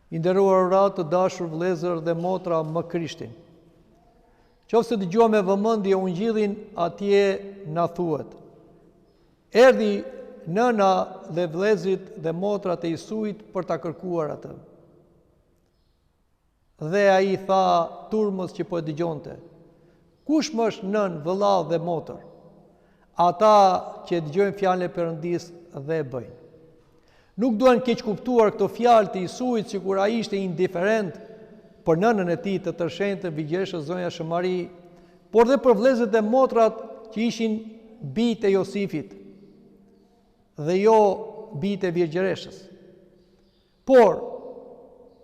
I nderuar uratë të dashur vëllezër dhe motra më Krishtin. Qofse dëgjova me vëmendje ungjillin, atje na thuhet: erdhi nëna dhe vëllezërit dhe motrat e Isuit për ta kërkuar atë. Dhe ai tha turmës që po e dëgjonte: kush më është nën, vëllall dhe motër? Ata që dëgjojnë fjalën e Perëndis dhe e bëjnë. Nuk duan keq kuptuar këto fjalë të Isuit sikur ai ishte indiferent për nënën e tij të tërshenjtë Vigjereshës Zonja Shëmari, por dhe për vëllezërit dhe motrat që ishin bijtë e Josifit dhe jo bijtë e Vigjereshës. Por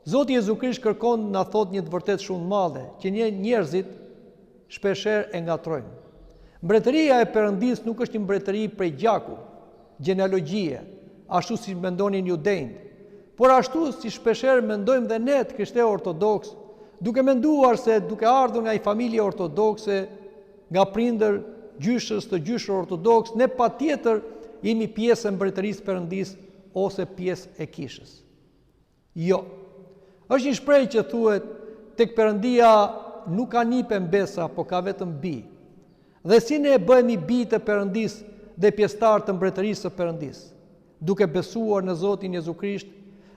Zoti Jezu Krisht kërkon na thot një të vërtet shumë madhe, që ne njerëzit shpeshherë e ngatrojmë. Mbretëria e Perëndis nuk është një mbretëri prej gjaku, gjenealogjie, ashtu si mendonin judejt, por ashtu si shpeshherë mendojmë dhe ne të krishterë ortodoks, duke menduar se duke ardhur nga një familje ortodokse, nga prindër gjyshës të gjyshër ortodoks, ne patjetër jemi pjesë e mbretërisë Perëndis ose pjesë e kishës. Jo. Është një shprehje që thuhet tek Perëndia nuk ka nipe mbesa, po ka vetëm bi. Dhe si ne bëhemi bijë të Perëndis dhe pjesëtar të mbretërisë së Perëndis, duke besuar në Zotin Jezu Krisht,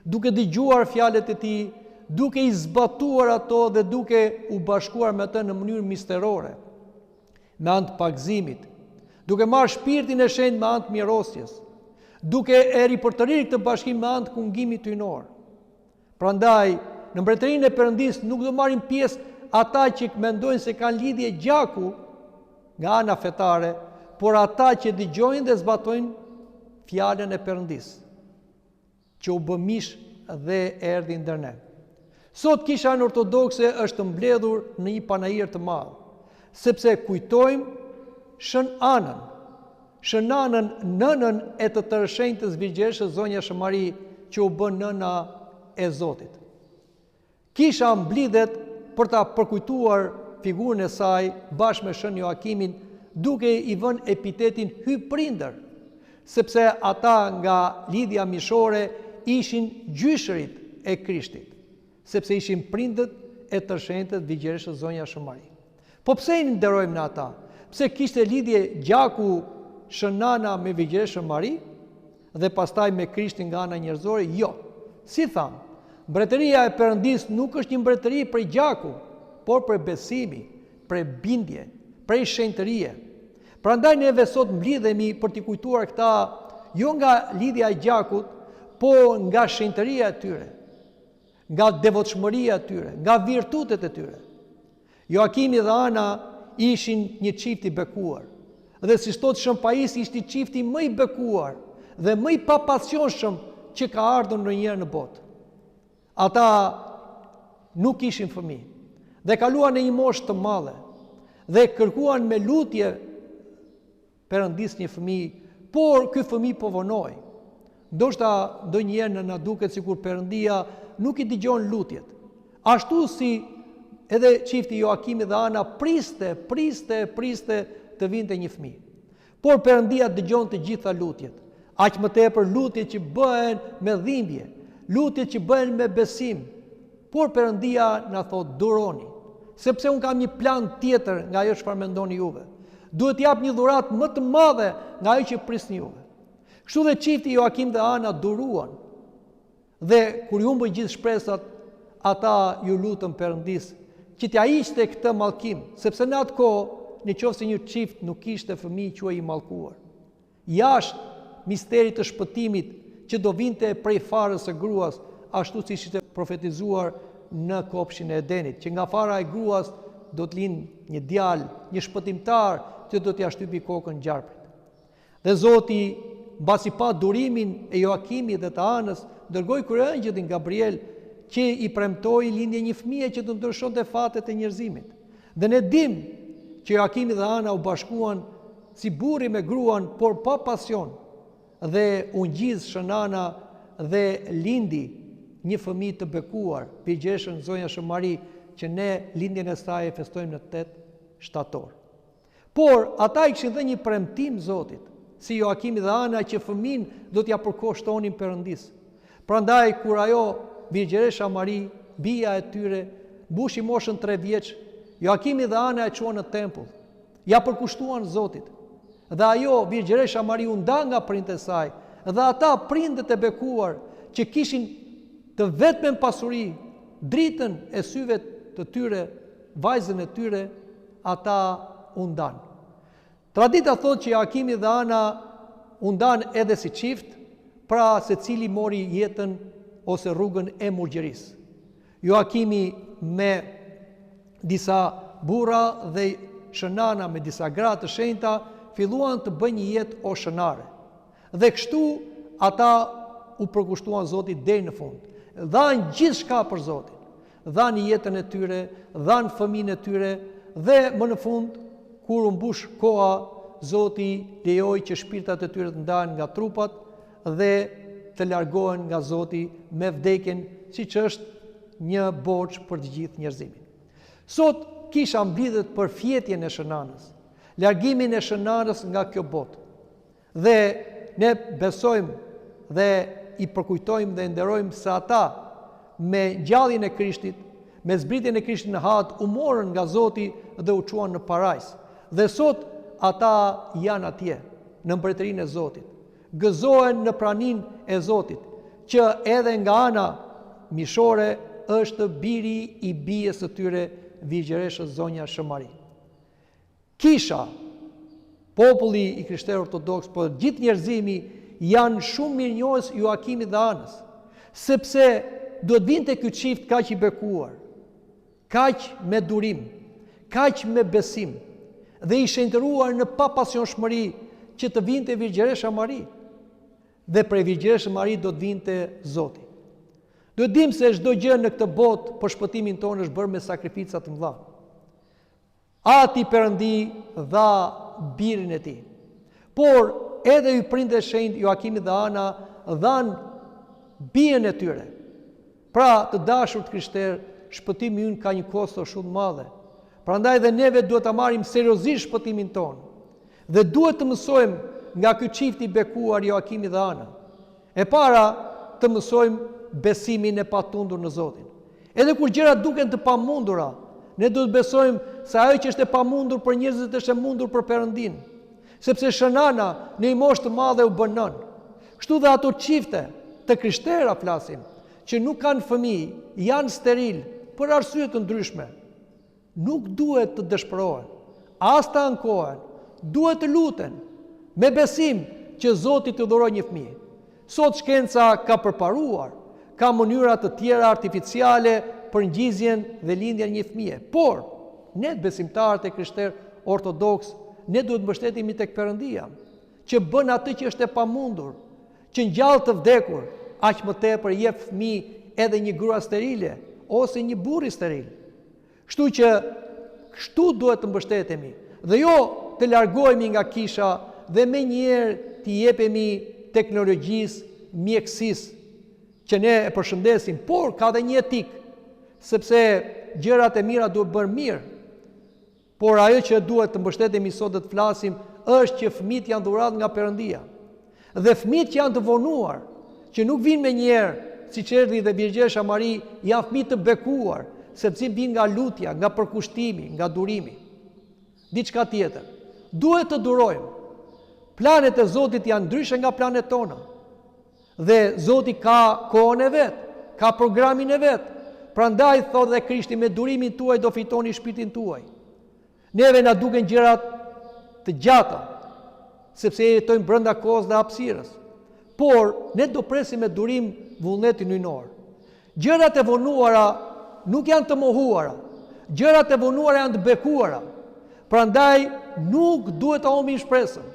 duke dëgjuar fjalët e tij, duke i zbatuar ato dhe duke u bashkuar me të në mënyrë misterore, me anë të pagëzimit, duke marrë shpirtin e shenjtë me anë të mirësjes, duke e ripërtërir këtë bashkim me anë të kungimit hyjnor. Prandaj, në mbretërinë e Perëndis nuk do marrin pjesë ata që mendojnë se kanë lidhje gjaku nga ana fetare, por ata që dëgjojnë dhe zbatojnë fjalën e Perëndis, që u bë mish dhe erdhi ndër ne. Sot kisha në ortodokse është mbledhur në një panajir të madh, sepse kujtojmë Shën Anën, nënën e të tërshenjtës Vigjereshës Zonja Shëmari, që u bë nëna e Zotit. Kisha mblidhet për ta përkujtuar figurën e saj bashkë me Shën Joakimin, duke i vënë epitetin hyjprindër, sepse ata nga lidhja mishore ishin gjyshërit e Krishtit, sepse ishin prindët e tërshenjtës Vigjereshës Zonja Shëmari. Po pse i nderojmë në ata? Pse kishte lidhje gjaku Shënana me Vigjereshën Shëmari dhe pastaj me Krishtin nga ana njerëzore? Jo. Si thamë, mbretëria e Perëndis nuk është një mbretëri prej gjaku, por prej besimi, prej bindje, prej shenjtërie. Prandaj neve sot mblidhemi për t'i kujtuar këta jo nga lidhja e gjakut, po nga shenjtëria e tyre, nga devotshmëria e tyre, nga virtutet e tyre. Joakimi dhe Ana ishin një çift i bekuar, dhe si thot Shën Pais ishte çifti më i bekuar dhe më i papasionshëm që ka ardhur ndonjëherë në botë. Ata nuk ishin fëmijë dhe kaluan në një moshë të madhe dhe kërkuan me lutje Perëndis një fëmijë, por ky fëmijë po vonoi. Ndoshta ndonjëherë na duket sikur Perëndia nuk i dëgjon lutjet. Ashtu si edhe çifti Joakimi dhe Ana priste të vinte një fëmijë. Por Perëndia dëgjon të gjitha lutjet. Aq më tepër lutjet që bëhen me dhimbje, lutjet që bëhen me besim. Por Perëndia na thot duroni, sepse un kam një plan tjetër nga ajo çfarë mendoni juve. Duhet jap një dhuratë më të madhe nga ajo që prisni juve. Kështu dhe çifti Joakim dhe Ana duruan. Dhe kur ju humbën gjithë shpresat, ata ju lutën Perëndis që t'ia hiqte këtë mallkim, sepse në atë kohë, nëse një çift nuk kishte fëmijë, quhej i mallkuar. Jashtë misterit të shpëtimit që do vinte prej farës së gruas, ashtu siç ishte profetizuar në kopshin e Edenit, që nga fara e gruas do të lindë një djalë, një shpëtimtar që do t'ia shtypi kokën gjarprit. Dhe Zoti, mbasi pa durimin e Joakimit dhe të Anës, dërgoi kryeangjëllin Gabriel që i premtoi lindje një fëmije që do të ndryshonte fatet e njerëzimit. Dhe ne dimë që Joakimi dhe Ana u bashkuan si burri me gruan, por pa pasion, dhe u ngjidh Shënana dhe lindi një fëmijë të bekuar, Vigjereshën Zonja Shëmari, që ne lindjen e saj e festojmë në 8 shtator. Por ata i kishin dhënë një premtim Zotit, si Joakimi dhe Ana, që fëmin do t'ja përkushtonin Perëndis. Prandaj kur ajo Virgjeresha Mari, bija e tyre, mbushi moshën 3 vjeç, Joakimi dhe Ana e çuan në tempull. Ja përkushtuan Zotit. Dhe ajo, Virgjeresha Mari, u nda nga prindët e saj, dhe ata prindët e bekuar që kishin të vetmen pasuri, dritën e syve të tyre, vajzën e tyre, ata u ndan. Tradita thot që Joakimi dhe Ana u ndan edhe si çift, pra se cili mori jetën ose rrugën e murgjerisë. Joakimi me disa burra dhe shënana me disa gra të shenjta filluan të bëjnë një jetë o shënare. Dhe kështu ata u përkushtuan Zotit deri në fund. Dhanë gjithçka për Zotin. Dhanë jetën e tyre, dhanë fëmijën e tyre dhe më në fund kur u mbush koha, Zoti lejoi që shpirtat e tyre të ndahen nga trupat dhe të largohen nga Zoti me vdekjen, siç është një borxh për të gjithë njerëzimin. Sot kisha mblidhet për fjetjen e shënanës, largimin e shënanës nga kjo botë. Dhe ne besojmë dhe i përkujtojmë dhe nderojmë se ata me ngjalljen e Krishtit, me zbritjen e Krishtit në hat, u morën nga Zoti dhe u çuan në parajs. Dhe sot ata janë atje, në mbretërinë e Zotit. Gëzohen në praninë e Zotit, që edhe nga ana mishore është biri i bijes së tyre, Virgjereshës Zonja Shëmari. Kisha, populli i krishterë ortodoks, por gjithë njerëzimi janë shumë mirënjohës Joakimit dhe Anës, sepse duhet vinte ky çift kaq i bekuar, kaq me durim, kaq me besim, dhe i shenjtëruar në papasionshmëri që të vinte Virgjeresha Mari. Dhe prej Virgjereshës Mari do të vinte Zoti. Do të dim se çdo gjë në këtë botë për shpëtimin tonë është bërë me sakrifica të mëdha. Ati Perëndi dha birin e tij. Por edhe i prindë shenjtë Joakimi dhe Ana dhan bien e tyre. Pra, të dashur të krishterë, shpëtimi ynë ka një kosto shumë të madhe. Prandaj dhe neve duhet ta marrim seriozisht shpëtimin tonë. Dhe duhet të mësojmë nga ky çift i bekuar Joakimi dhe Ana. E para, të mësojmë besimin e patundur në Zotin. Edhe kur gjërat duken të pamundura, ne duhet besojmë se ajo që është e pamundur për njerëzit është e mundur për Perëndin. Sepse shënana në një moshë të madhe u bën nën. Kështu dhe ato çifte të krishtera flasim, që nuk kanë fëmijë, janë steril për arsye të ndryshme. Nuk duhet të dëshpërohen, as të ankohen, duhet të luten me besim që Zoti t'i dhurojë një fëmijë. Sot shkenca ka përparuar, ka mënyra të tjera artificiale për ngjizjen dhe lindjen e një fëmije. Por, ne besimtarët e krishterë ortodoks, ne duhet mbështetemi tek Perëndia, që bën atë që është e pamundur, që ngjall të vdekur, aq më tepër jep fëmijë edhe një grua sterile ose një burr i steril. Kështu që kështu duhet të mbështetemi dhe jo të largohemi nga kisha dhe menjëherë të jepemi teknologjisë, mjekësisë që ne e përshëndesim, por ka dhe një etik, sepse gjërat e mira duhet bërë mirë. Por ajo që duhet të mbështetemi sot dhe të flasim është që fëmijët janë dhuratë nga Perëndia. Dhe fëmijët që janë të vonuar, që nuk vinë me njerë, siç erdhi dhe Virgjeresha Mari, janë fëmijë të bekuar, sepse vinë nga lutja, nga përkushtimi, nga durimi. Diçka tjetër. Duhet të durojmë. Planet e Zotit janë ndryshe nga planet tona. Dhe Zoti ka kohën e vet, ka programin e vet. Prandaj thotë dhe Krishti, me durimin tuaj do fitoni shpirtin tuaj. Neve na duken gjërat të gjata, sepse jetojmë brenda kohës dhe hapësirës. Por ne do presim me durim vullnetin hyjnor. Gjërat e vonuara nuk janë të mohuara. Gjërat e vonuara janë të bekuara. Prandaj nuk duhet të humbim shpresën.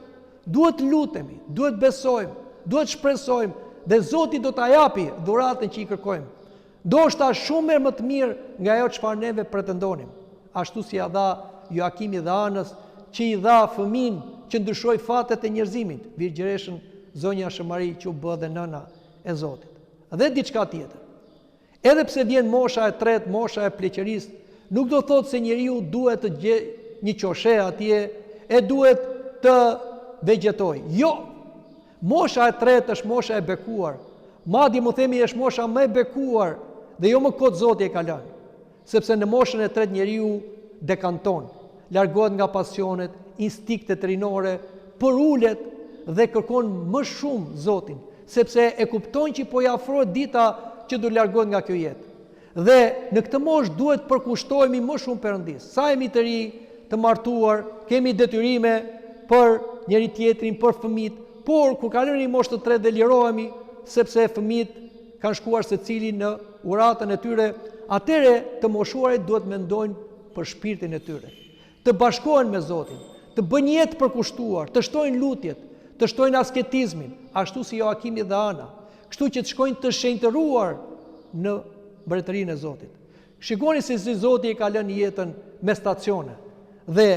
Duhet të lutemi, duhet besojmë, duhet shpresojmë dhe Zoti do ta japi dhuratën që i kërkojmë. Ndoshta shumë më të mirë nga ajo çfarë neve pretendonim. Ashtu si ja dha Joakimi dhe Anës, që i dha fëmin që ndryshoi fatet e njerëzimit, Virgjereshën Zonja Shëmari që u bë dhe nëna e Zotit. Dhe diçka tjetër. Edhe pse vjen mosha e tretë, mosha e pleqërisë, nuk do thotë se njeriu duhet të gjejë një qoshe atje e duhet të vegjetojë. Jo. Mosha e tretë është mosha e bekuar. Madje më themi është mosha më e bekuar dhe jo më kot Zoti e ka lënë. Sepse në moshën e tretë njeriu dekanton, largohet nga pasionet, instiktet rinore, përulet dhe kërkon më shumë Zotin, sepse e kupton që po i afrohet dita që do largohet nga kjo jetë. Dhe në këtë moshë duhet përkushtohemi më shumë Perëndis. Sa jemi të ri, të martuar, kemi detyrime për njëri tjetrin, për fëmijët, por kur kalojmë në moshë të tretë dhe lirohemi, sepse fëmijët kanë shkuar secili në uratën e tyre, atëre të moshuarit duhet mendojnë për shpirtin e tyre, të bashkohen me Zotin, të bëjnë jetë përkushtuar, të shtojnë lutjet, të shtojnë asketizmin, ashtu si Joakimi dhe Ana, kështu që të shkojnë të shenjtëruar në mbretërinë e Zotit. Shikoni se si Zoti e ka lënë jetën me stacione. Dhe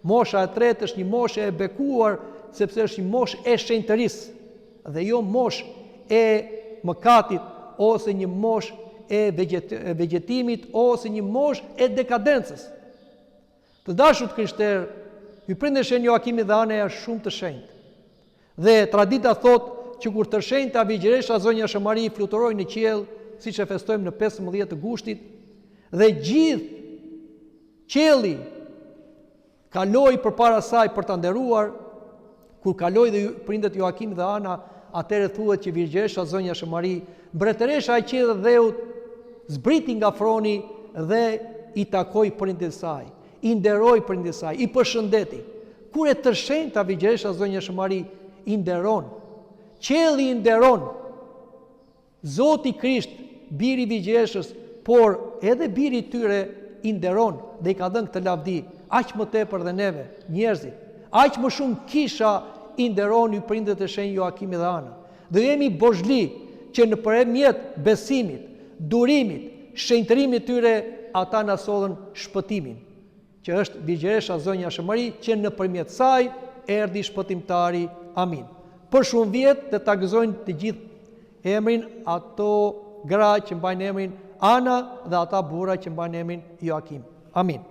mosha e tretë është një moshë e bekuar, sepse është një moshë e shenjtërisë dhe jo moshë e mëkatit ose një moshë e vegjetimit ose një moshë e dekadencës. Të dashur krishterë, ky prindërshenj Joakimi dhe Ana janë shumë të shenjtë. Dhe tradita thotë që kur të shenjta Vigjiresha Zonja Shëmari fluturoi në qiell, siç e festojmë në 15 të gushtit, dhe gjithë qielli kaloi përpara saj për ta nderuar, kur kaloi dhe prindet Joakim dhe Ana, atëherë thuhet që Vigjiresha Zonja Shëmari, mbretëresha e qiellit dhe dheut, zbriti nga froni dhe i takoi prindit saj, i nderoi prindit saj, i përshëndeti. Kur e tërshenjta Vigjiresha Zonja Shëmari i nderon, qielli i nderon, Zoti Krisht, biri i Vigjireshës, por edhe biri i tyre i nderon dhe i ka dhënë këtë lavdi, aq më tepër dhe neve, njerëzit, aq më shumë kisha i nderoni prindet e shenjtë Joakimi dhe Ana. Dhe jemi bozhli që nëpërmjet besimit, durimit, shenjtërimit tyre, ata na sollën shpëtimin, që është Vigjiresha Zonja Shëmari, që nëpërmjet saj erdhi shpëtimtari. Amin. Për shumë vjet të ta gëzojnë të gjithë emrin ato gra që mbajnë emrin Ana dhe ata burra që mbajnë emrin Joakim. Amin.